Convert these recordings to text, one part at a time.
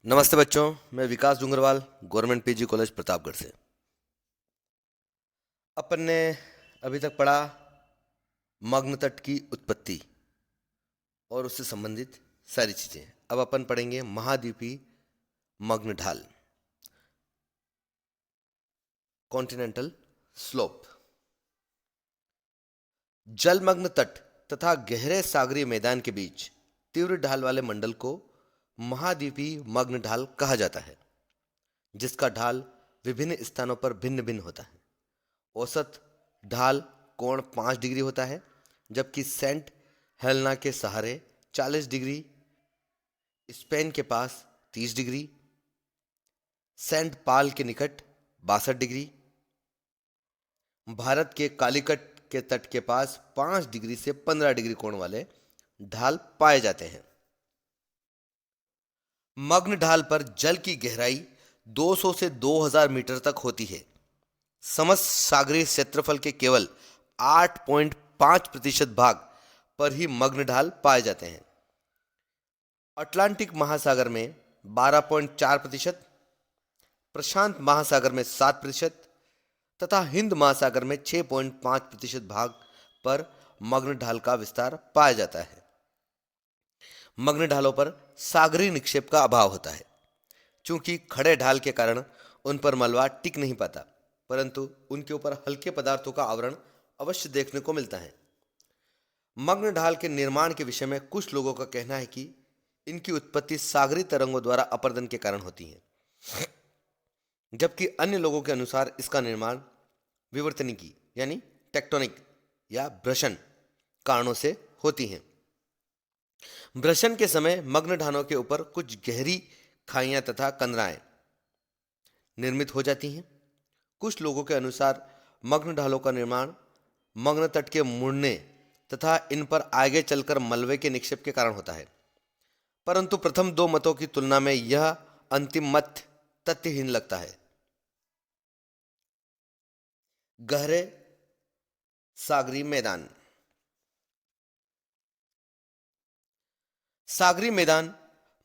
नमस्ते बच्चों, मैं Vikas Dungarwal government PG college Pratapgarh से। अपन ने अभी तक पढ़ा मग्न तट की उत्पत्ति और उससे संबंधित सारी चीज़ें। अब अपन पढ़ेंगे महाद्वीपीय मग्न ढाल, कॉन्टिनेंटल स्लोप। जलमग्न तट तथा गहरे सागरीय मैदान के बीच तीव्र ढाल वाले मंडल को महाद्वीपीय मग्न ढाल कहा जाता है, जिसका ढाल विभिन्न स्थानों पर भिन्न भिन्न होता है। औसत ढाल कोण 5 डिग्री होता है, जबकि सेंट हेलेना के सहारे 40 डिग्री, स्पेन के पास 30 डिग्री, सेंट पाल के निकट 62 डिग्री, भारत के कालीकट के तट के पास 5 डिग्री से 15 डिग्री कोण वाले ढाल पाए जाते हैं। मग्न ढाल पर जल की गहराई 200 से 2000 मीटर तक होती है। समस्त सागरीय क्षेत्रफल के केवल 8.5% भाग पर ही मग्न ढाल पाए जाते हैं। अटलांटिक महासागर में 12.4%, प्रशांत महासागर में 7% तथा हिंद महासागर में 6.5% भाग पर मग्न ढाल का विस्तार पाया जाता है। मग्न ढालों पर सागरीय निक्षेप का अभाव होता है, क्योंकि खड़े ढाल के कारण उन पर मलबा टिक नहीं पाता, परंतु उनके ऊपर हल्के पदार्थों का आवरण अवश्य देखने को मिलता है। मग्न ढाल के निर्माण के विषय में कुछ लोगों का कहना है कि इनकी उत्पत्ति सागरीय तरंगों द्वारा अपरदन के कारण होती है, जबकि अन्य लोगों के अनुसार इसका निर्माण विवर्तनिकी यानी टेक्टोनिक या भ्रशन कारणों से होती है। भ्रशन के समय मग्न ढालों के ऊपर कुछ गहरी खाइयां तथा कंदराएं निर्मित हो जाती हैं। कुछ लोगों के अनुसार मग्न ढालों का निर्माण मग्न तट के मुड़ने तथा इन पर आगे चलकर मलबे के निक्षेप के कारण होता है, परंतु प्रथम दो मतों की तुलना में यह अंतिम मत तथ्यहीन लगता है। गहरे सागरीय मैदान। सागरीय मैदान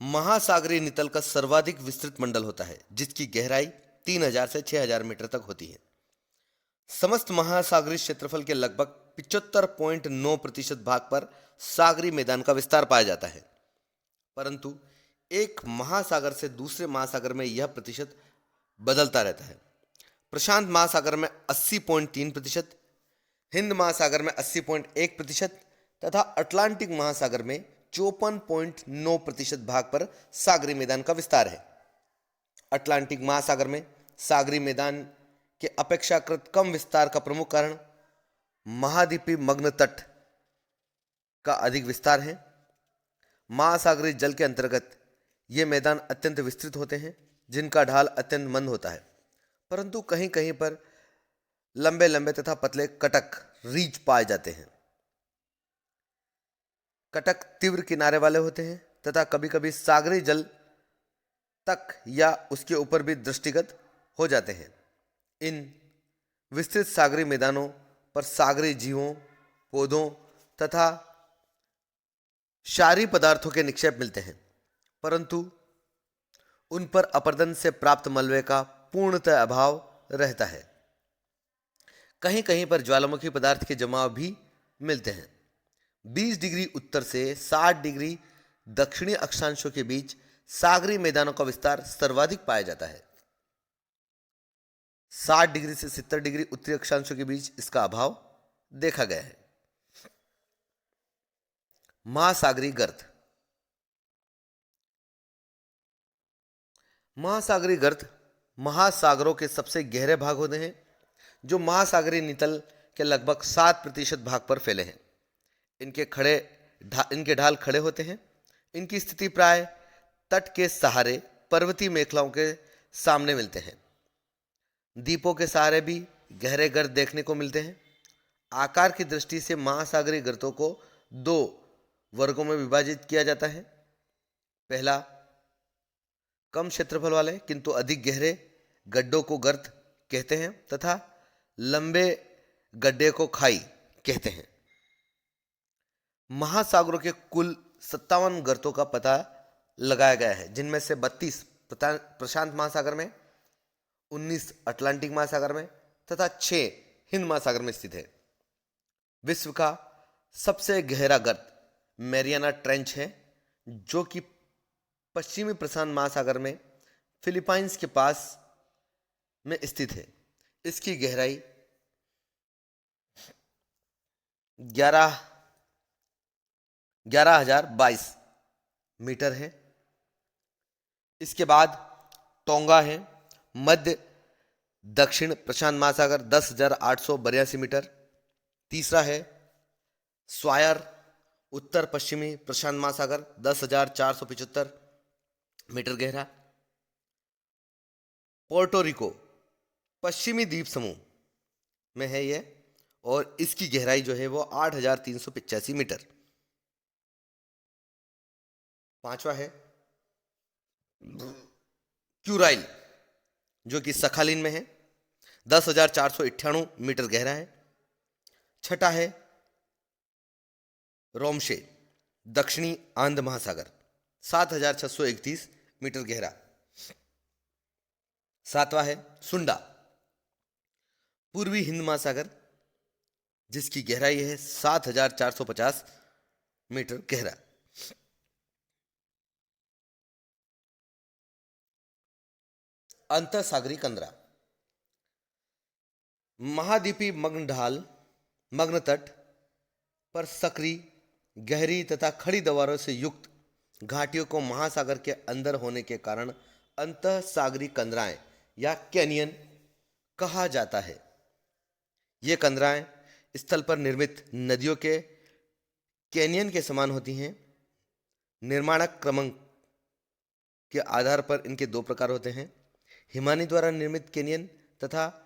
महासागरीय नितल का सर्वाधिक विस्तृत मंडल होता है, जिसकी गहराई 3000 से 6000 मीटर तक होती है। समस्त महासागरीय क्षेत्रफल के लगभग 75.9% भाग पर सागरीय मैदान का विस्तार पाया जाता है, परंतु एक महासागर से दूसरे महासागर में यह प्रतिशत बदलता रहता है। प्रशांत महासागर में 80.3%, हिंद महासागर में 80.1% तथा अटलांटिक महासागर में 54.9% भाग पर सागरीय मैदान का विस्तार है। अटलांटिक महासागर में सागरीय मैदान के अपेक्षाकृत कम विस्तार का प्रमुख कारण महाद्वीपीय मग्न तट का अधिक विस्तार है। महासागरीय जल के अंतर्गत ये मैदान अत्यंत विस्तृत होते हैं, जिनका ढाल अत्यंत मंद होता है, परंतु कहीं कहीं पर लंबे लंबे तथा पतले कटक रीच पाए जाते हैं। कटक तीव्र किनारे वाले होते हैं तथा कभी कभी सागरीय जल तक या उसके ऊपर भी दृष्टिगत हो जाते हैं। इन विस्तृत सागरीय मैदानों पर सागरीय जीवों, पौधों तथा क्षारीय पदार्थों के निक्षेप मिलते हैं, परंतु उन पर अपरदन से प्राप्त मलबे का पूर्णतः अभाव रहता है। कहीं कहीं पर ज्वालामुखी पदार्थ के जमाव भी मिलते हैं। 20 डिग्री उत्तर से 60 डिग्री दक्षिणी अक्षांशों के बीच सागरीय मैदानों का विस्तार सर्वाधिक पाया जाता है। 60 डिग्री से 70 डिग्री उत्तरी अक्षांशों के बीच इसका अभाव देखा गया है। महासागरीय गर्त। महासागरीय गर्त महासागरों के सबसे गहरे भाग होते हैं, जो महासागरीय नितल के लगभग 7% भाग पर फैले हैं। इनके ढाल खड़े होते हैं। इनकी स्थिति प्राय तट के सहारे पर्वतीय मेखलाओं के सामने मिलते हैं। द्वीपों के सहारे भी गहरे गर्त देखने को मिलते हैं। आकार की दृष्टि से महासागरीय गर्तों को 2 वर्गों में विभाजित किया जाता है। पहला, कम क्षेत्रफल वाले किंतु अधिक गहरे गड्ढों को गर्त कहते हैं तथा लंबे गड्ढे को खाई कहते हैं। महासागरों के कुल 57 गर्तों का पता लगाया गया है, जिनमें से 32 प्रशांत महासागर में, 19 अटलांटिक महासागर में तथा 6 हिंद महासागर में स्थित है। विश्व का सबसे गहरा गर्त मैरियाना ट्रेंच है, जो कि पश्चिमी प्रशांत महासागर में फिलीपाइंस के पास में स्थित है। इसकी गहराई 11,022 मीटर है। इसके बाद टोंगा है, मध्य दक्षिण प्रशांत महासागर 10,882 मीटर। तीसरा है स्वायर, उत्तर पश्चिमी प्रशांत महासागर 10,475 मीटर गहरा। पोर्टो रिको पश्चिमी द्वीप समूह में है यह, और इसकी गहराई जो है वो 8,385 मीटर। पांचवा है क्यूराइल, जो कि सखालिन में है, 10,498 मीटर गहरा है। छठा है रोमशे, दक्षिणी आंध्र महासागर 7,631 मीटर गहरा। सातवां है सुंडा, पूर्वी हिंद महासागर, जिसकी गहराई है 7,450 मीटर गहरा। अंतरसागरीय कंदरा, महाद्वीपीय मग्न ढाल, मग्न तट पर सक्रिय, गहरी तथा खड़ी दीवारों से युक्त घाटियों को महासागर के अंदर होने के कारण अंतरसागरीय कंदराएं या कैनियन कहा जाता है। ये कंदराएं स्थल पर निर्मित नदियों के कैनियन के समान होती हैं। निर्माणक क्रमांक के आधार पर इनके दो प्रकार होते हैं, हिमानी द्वारा निर्मित कैनियन तथा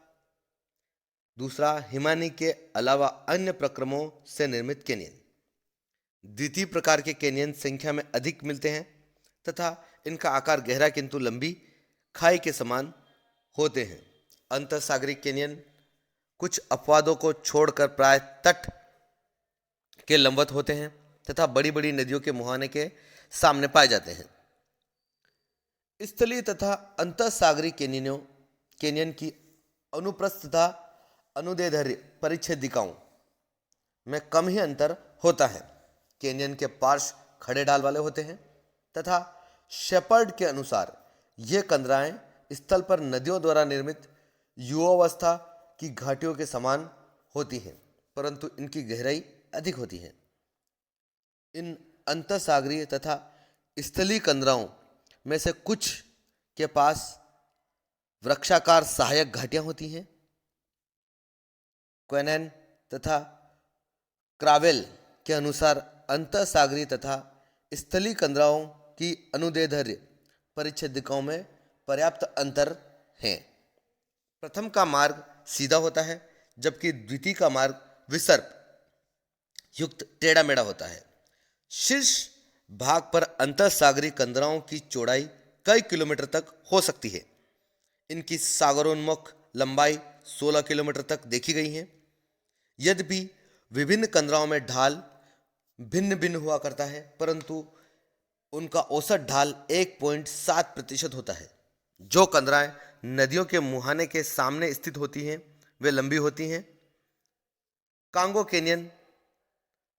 दूसरा हिमानी के अलावा अन्य प्रक्रमों से निर्मित कैनियन। द्वितीय प्रकार के कैनियन संख्या में अधिक मिलते हैं तथा इनका आकार गहरा किंतु लंबी खाई के समान होते हैं। अंतरसागरीय कैनियन कुछ अपवादों को छोड़कर प्राय तट के लंबवत होते हैं तथा बड़ी बड़ी नदियों के मुहाने के सामने पाए जाते हैं। स्थलीय तथा अंतरसागरीय कैनियन की अनुप्रस्थ तथा अनुदैर्ध्य परिच्छेदिकाओं में कम ही अंतर होता है। कैनियन के पार्श्व खड़े ढाल वाले होते हैं तथा शेपर्ड के अनुसार ये कंदराएं स्थल पर नदियों द्वारा निर्मित युवावस्था की घाटियों के समान होती हैं, परंतु इनकी गहराई अधिक होती है। इन अंतरसागरीय तथा स्थलीय कंदराओं में से कुछ के पास वृक्षाकार सहायक घाटियां होती हैं। क्वेनन तथा क्रावेल के अनुसार अंतरसागरीय तथा स्थलीय कंदराओं की अनुदैर्ध्य परिच्छेदिकाओं में पर्याप्त अंतर है। प्रथम का मार्ग सीधा होता है, जबकि द्वितीय का मार्ग विसर्प युक्त टेढ़ा मेढ़ा होता है। शीर्ष भाग पर अंतरसागरीय कंदराओं की चौड़ाई कई किलोमीटर तक हो सकती है। इनकी सागरोन्मुख लंबाई 16 किलोमीटर तक देखी गई है। यद्यपि विभिन्न कंदराओं में ढाल भिन्न भिन्न हुआ करता है, परंतु उनका औसत ढाल 1.7% होता है। जो कंदराएं नदियों के मुहाने के सामने स्थित होती हैं वे लंबी होती हैं। कांगो कैनियन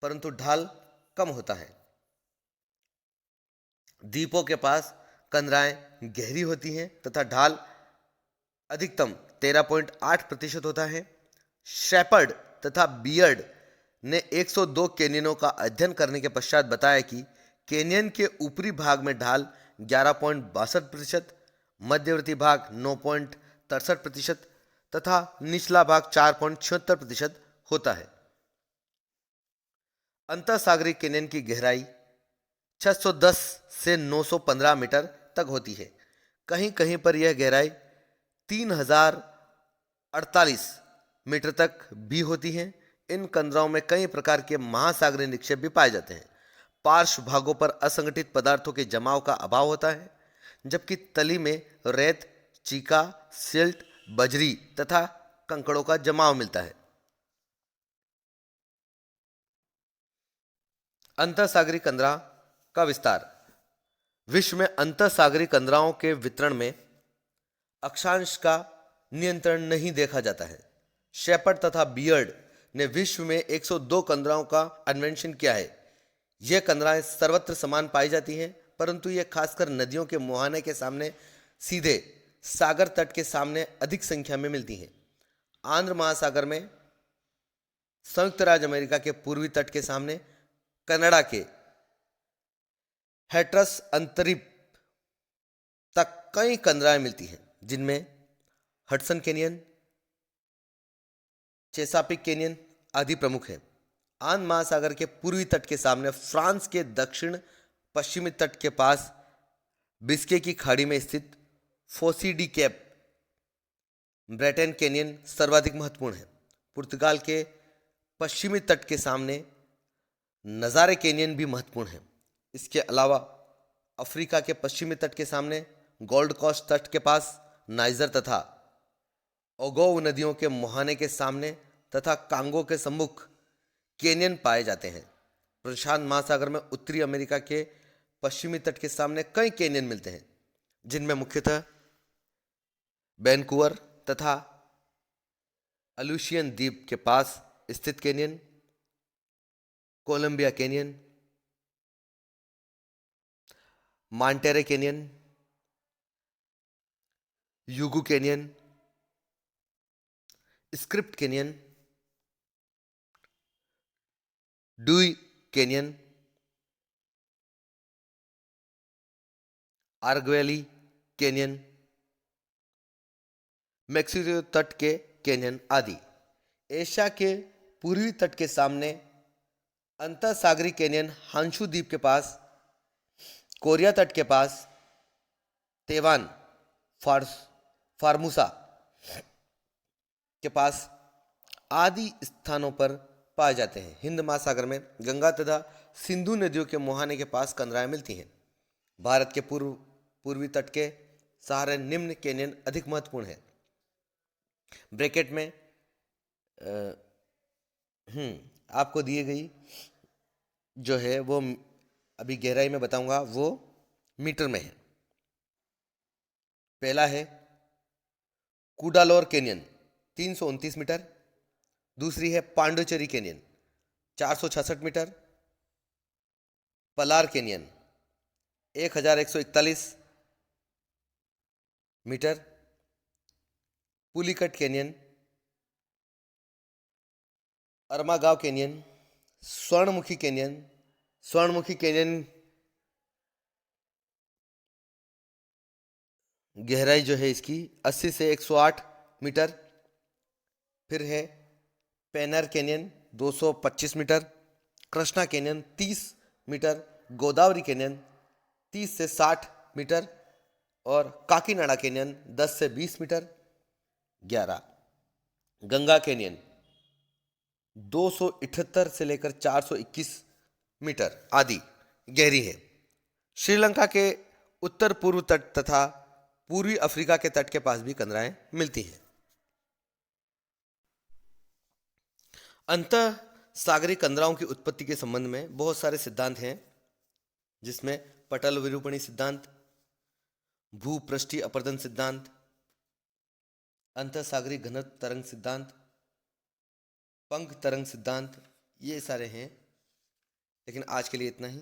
परंतु ढाल कम होता है। द्वीपों के पास कंदराएं गहरी होती हैं तथा ढाल अधिकतम 13.8% होता है। शेपर्ड तथा बियर्ड ने 102 कैनियनों का अध्ययन करने के पश्चात बताया कि कैनियन के ऊपरी भाग में ढाल 11.62%, मध्यवर्ती भाग 9.63% तथा निचला भाग 4.76% होता है। अंतरसागरीय कैनियन की गहराई 610 से 915 मीटर तक होती है। कहीं कहीं पर यह गहराई 3048 मीटर तक भी होती है। इन कंदराओं में कई प्रकार के महासागरीय निक्षेप भी पाए जाते हैं। पार्श्व भागों पर असंगठित पदार्थों के जमाव का अभाव होता है, जबकि तली में रेत, चीका, सिल्ट, बजरी तथा कंकड़ों का जमाव मिलता है। अंतरसागरीय कंदरा का विस्तार विश्व में अंतःसागरीय कंदराओं के वितरण में अक्षांश का नियंत्रण नहीं देखा जाता है। शेपर्ड तथा बियर्ड ने विश्व में 102 कंदराओं का अन्वेषण किया है। यह कंदराएं सर्वत्र समान पाई जाती हैं, परंतु यह खासकर नदियों के मुहाने के सामने सीधे सागर तट के सामने अधिक संख्या में मिलती हैं। आंध्र महासागर में, संयुक्त राज्य अमेरिका के पूर्वी तट के सामने, कनाडा के हैट्रस अंतरिप तक कई कंदराएं मिलती हैं, जिनमें हडसन कैनियन, चेसापिक कैनियन आदि प्रमुख हैं। आंध्र महासागर के पूर्वी तट के सामने फ्रांस के दक्षिण पश्चिमी तट के पास बिस्के की खाड़ी में स्थित Fosse de Cap Breton canyon सर्वाधिक महत्वपूर्ण है। पुर्तगाल के पश्चिमी तट के सामने नज़ारे कैनियन भी महत्वपूर्ण है। इसके अलावा अफ्रीका के पश्चिमी तट के सामने गोल्ड कोस्ट तट के पास नाइजर तथा ओगोव नदियों के मुहाने के सामने तथा कांगो के सम्मुख कैनियन पाए जाते हैं। प्रशांत महासागर में उत्तरी अमेरिका के पश्चिमी तट के सामने कई कैनियन मिलते हैं, जिनमें मुख्यतः वैनकूवर तथा अल्यूशियन द्वीप के पास स्थित canyon, Columbia canyon, Monterey canyon, यूगू canyon, Scripps canyon, Dewey canyon, आर्गवेली कैनियन, मैक्सिको तट के कैनियन आदि। एशिया के पूर्वी तट के सामने अंतःसागरीय कैनियन हांशू द्वीप के पास, कोरिया तट के पास, तेवान, फार्मूसा के पास आदि स्थानों पर पाए जाते हैं। हिंद महासागर में गंगा तथा सिंधु नदियों के मुहाने के पास कंदराएं मिलती हैं। भारत के पूर्वी तट के सहारे निम्न कैनियन अधिक महत्वपूर्ण है। ब्रैकेट में आपको दिए गई जो है वो अभी गहराई में बताऊंगा, वो मीटर में है। पहला है कुडालोर कैनियन 329 मीटर, दूसरी है Pondicherry canyon 466 metre, Palar canyon 1141 metre, Pulicat canyon, Armagaon canyon, Swarnamukhi canyon गहराई जो है इसकी 80 से 108 मीटर। फिर है Penner canyon 225 metre, Krishna canyon 30 metre, Godavari canyon 30 से 60 मीटर और काकीनाडा कैनियन 10 से 20 मीटर। 11 गंगा कैनियन 278 से लेकर 421 मीटर आदि गहरी है। श्रीलंका के उत्तर पूर्व तट तथा पूर्वी अफ्रीका के तट के पास भी कंदराएं मिलती हैं। अंतः सागरीय कंदराओं की उत्पत्ति के संबंध में बहुत सारे सिद्धांत हैं, जिसमें पटल विरूपणी सिद्धांत, भूपृष्ठीय अपरदन सिद्धांत, अंतःसागरीय घनत्व तरंग सिद्धांत, पंख तरंग सिद्धांत, ये सारे हैं। लेकिन आज के लिए इतना ही।